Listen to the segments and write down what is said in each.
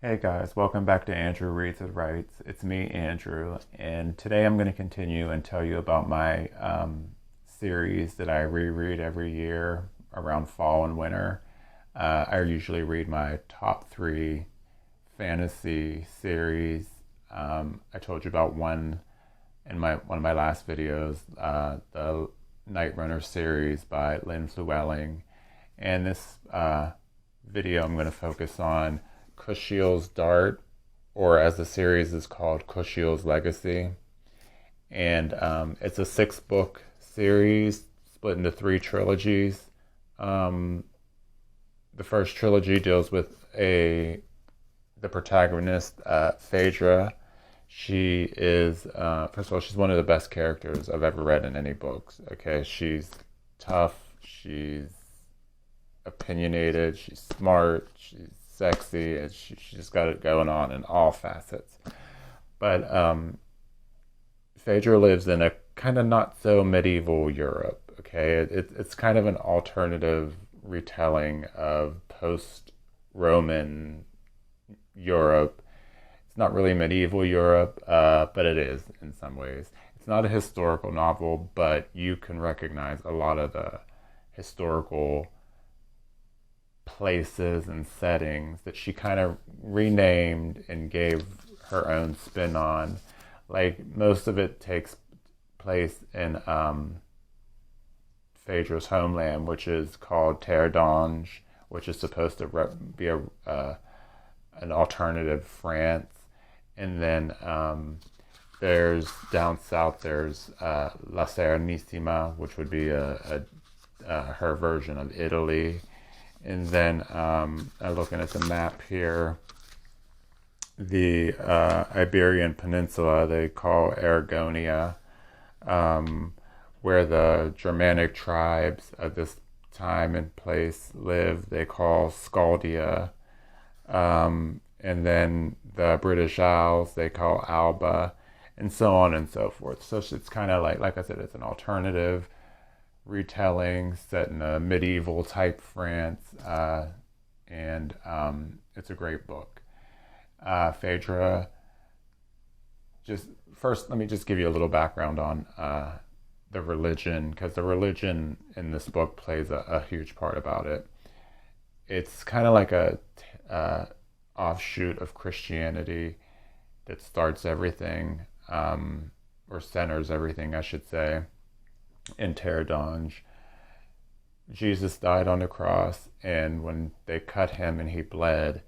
Hey guys, welcome back to Andrew Reads and Writes. It's me, Andrew, and today I'm going to continue and tell you about my series that I reread every year around fall and winter. I usually read my top three fantasy series. I told you about one in one of my last videos, the Night Runner series by Lynn Llewellyn, and this video I'm going to focus on Kushiels Dart, or as the series is called, Kushiels Legacy. And it's a 6-book series split into 3 trilogies. The first trilogy deals with the protagonist, Phaedra. She is, first of all, she's one of the best characters I've ever read in any books. Okay, she's tough, she's opinionated, she's smart, she's sexy, and she just got it going on in all facets. But Phaedra lives in a kind of not so medieval Europe. Okay, it's kind of an alternative retelling of post-Roman Europe. It's not really medieval Europe, but it is in some ways. It's not a historical novel, but you can recognize a lot of the historical places and settings that she kind of renamed and gave her own spin on. Like, most of it takes place in Phaedra's homeland, which is called Terre d'Ange, which is supposed to be an alternative France. And then there's down south, there's La Serenissima, which would be her version of Italy. And then I'm looking at the map here. The Iberian Peninsula they call Aragonia, where the Germanic tribes of this time and place live, they call Scaldia. And then the British Isles they call Alba, and so on and so forth. So it's kind of like I said, it's an alternative retelling set in a medieval type France, and it's a great book. Phaedra, just first, let me just give you a little background on the religion, because the religion in this book plays a huge part about it. It's kind of like a offshoot of Christianity that starts everything, or centers everything, I should say, in Terre d'Ange. Jesus died on the cross, and when they cut him and he bled,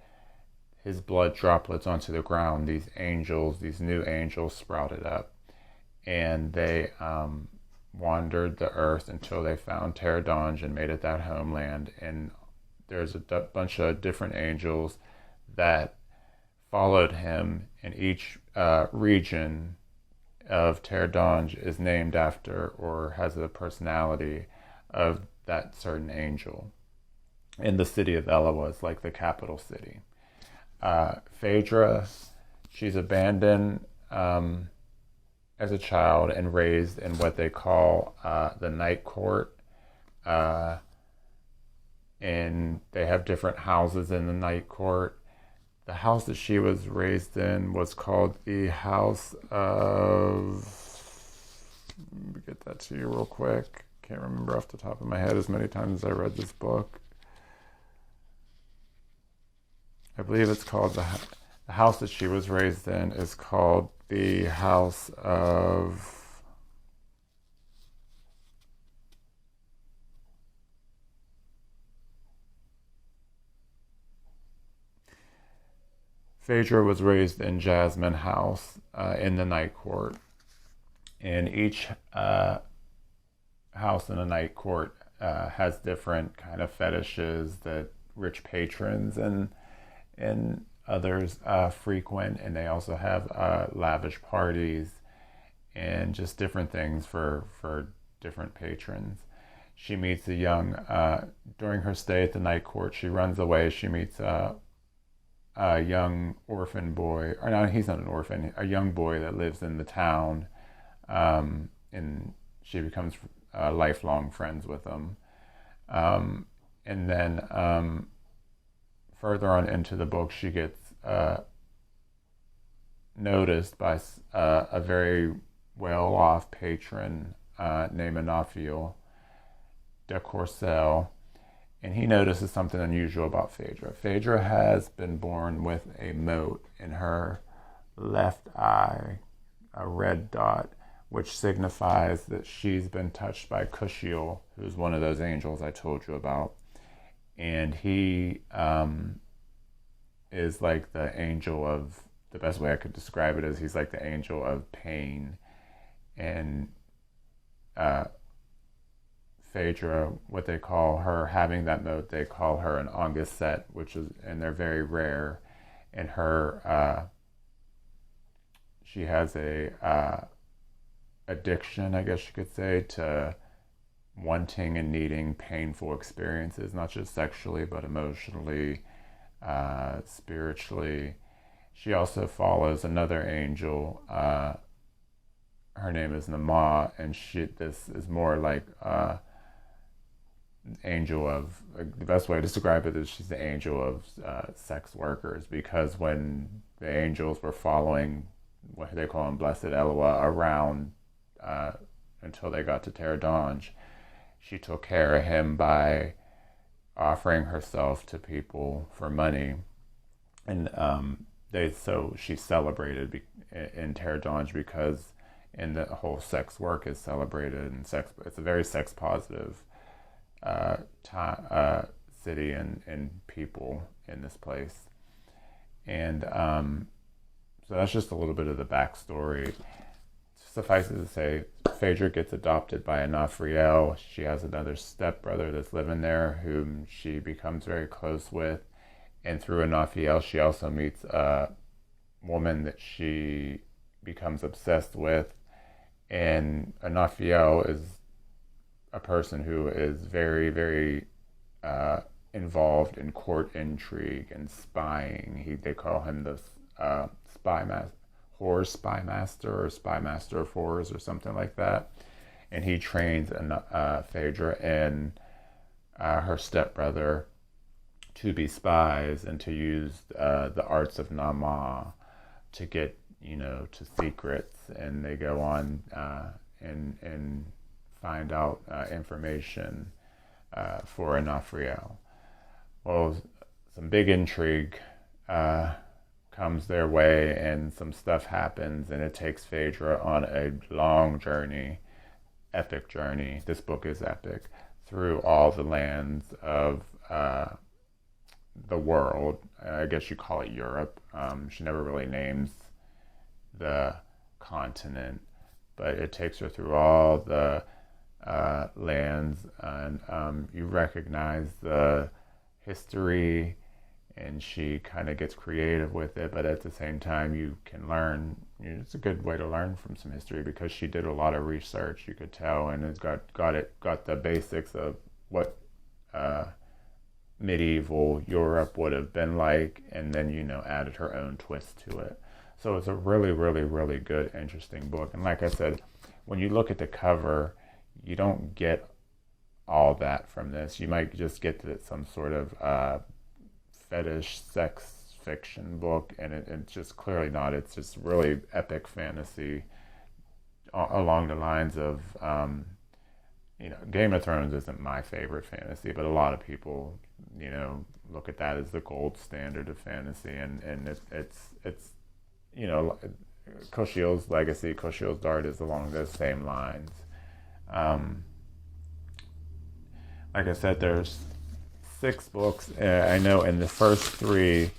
his blood droplets onto the ground. These new angels sprouted up, and they wandered the earth until they found Terre d'Ange and made it that homeland. And there's a bunch of different angels that followed him, and each region of Terre d'Ange is named after or has a personality of that certain angel. And the city of Ella is like the capital city. Phaedra, she's abandoned as a child and raised in what they call the night court. And they have different houses in the night court. The house that she was raised in was called the House of... Let me get that to you real quick. Can't remember off the top of my head as many times as I read this book. I believe it's called the house that she was raised in is called the House of... Phaedra was raised in Jasmine House in the Night Court. And each house in the Night Court has different kind of fetishes that rich patrons and others frequent. And they also have lavish parties and just different things for different patrons. She meets during her stay at the Night Court, she runs away. She meets a young orphan boy, or no, he's not an orphan, a young boy that lives in the town, and she becomes lifelong friends with him. And then further on into the book, she gets noticed by a very well-off patron named Anafiel de Courcelles, and he notices something unusual about Phaedra. Phaedra has been born with a mote in her left eye, a red dot, which signifies that she's been touched by Kushiel, who's one of those angels I told you about. And he is like the angel of, the best way I could describe it is he's like the angel of pain. And Phaedra, what they call her, having that mote, they call her an Ongeset, which is, and they're very rare. And her, she has a addiction, I guess you could say, to wanting and needing painful experiences, not just sexually, but emotionally, spiritually. She also follows another angel. Her name is Nama, and this is more like angel of, the best way to describe it is she's the angel of sex workers, because when the angels were following what they call him Blessed Eloah around until they got to Terradange, she took care of him by offering herself to people for money, and so she's celebrated in Terradange because, and the whole sex work is celebrated, and it's a very sex positive city and people in this place. And so that's just a little bit of the backstory. Suffice it to say, Phaedra gets adopted by Anafiel. She has another stepbrother that's living there whom she becomes very close with. And through Anafiel, she also meets a woman that she becomes obsessed with. And Anafiel is a person who is very, very involved in court intrigue and spying. They call him the spy master, horror spy master, or spy master of horrors, or something like that. And he trains Phaedra and her stepbrother to be spies and to use the arts of Nama to get, to secrets. And they go on and find out information for Anafiel. Well, some big intrigue comes their way, and some stuff happens, and it takes Phaedra on a long journey, epic journey. This book is epic, through all the lands of the world. I guess you call it Europe. She never really names the continent, but it takes her through all the lands, and you recognize the history, and she kind of gets creative with it, but at the same time you can learn. It's a good way to learn from some history, because she did a lot of research, you could tell, and it's got the basics of what medieval Europe would have been like, and then added her own twist to it. So it's a really, really, really good, interesting book. And like I said, when you look at the cover, you don't get all that from this. You might just get that it's some sort of fetish sex fiction book, and it's just clearly not. It's just really epic fantasy along the lines of Game of Thrones isn't my favorite fantasy, but a lot of people look at that as the gold standard of fantasy, and it's Kushiels' legacy, Kushiels' Dart, is along those same lines. Like I said, there's 6 books. I know in the first 3,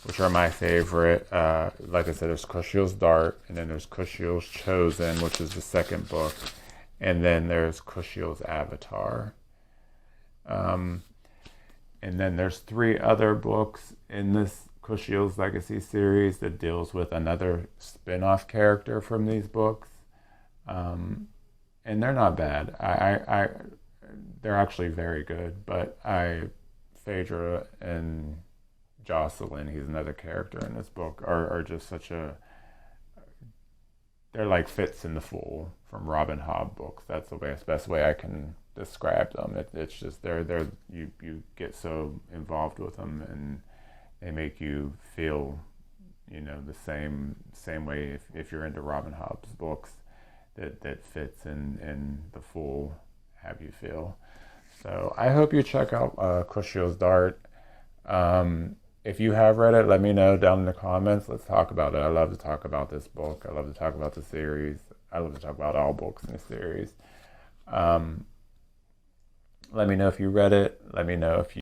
which are my favorite, like I said, there's Kushiels' Dart, and then there's Kushiels' Chosen, which is the second book, and then there's Kushiels' Avatar. And then there's 3 other books in this Kushiels' Legacy series that deals with another spin-off character from these books. And they're not bad. They're actually very good, but Phaedra and Jocelyn, he's another character in this book, are just they're like Fitz and the Fool from Robin Hobb books. That's the best way I can describe them. It's just you get so involved with them, and they make you feel, the same way if you're into Robin Hobb's books, that fits in the full Have You Feel. So I hope you check out Kushiels Dart. If you have read it, let me know down in the comments. Let's talk about it. I love to talk about this book. I love to talk about the series. I love to talk about all books in the series. Let me know if you read it. Let me know if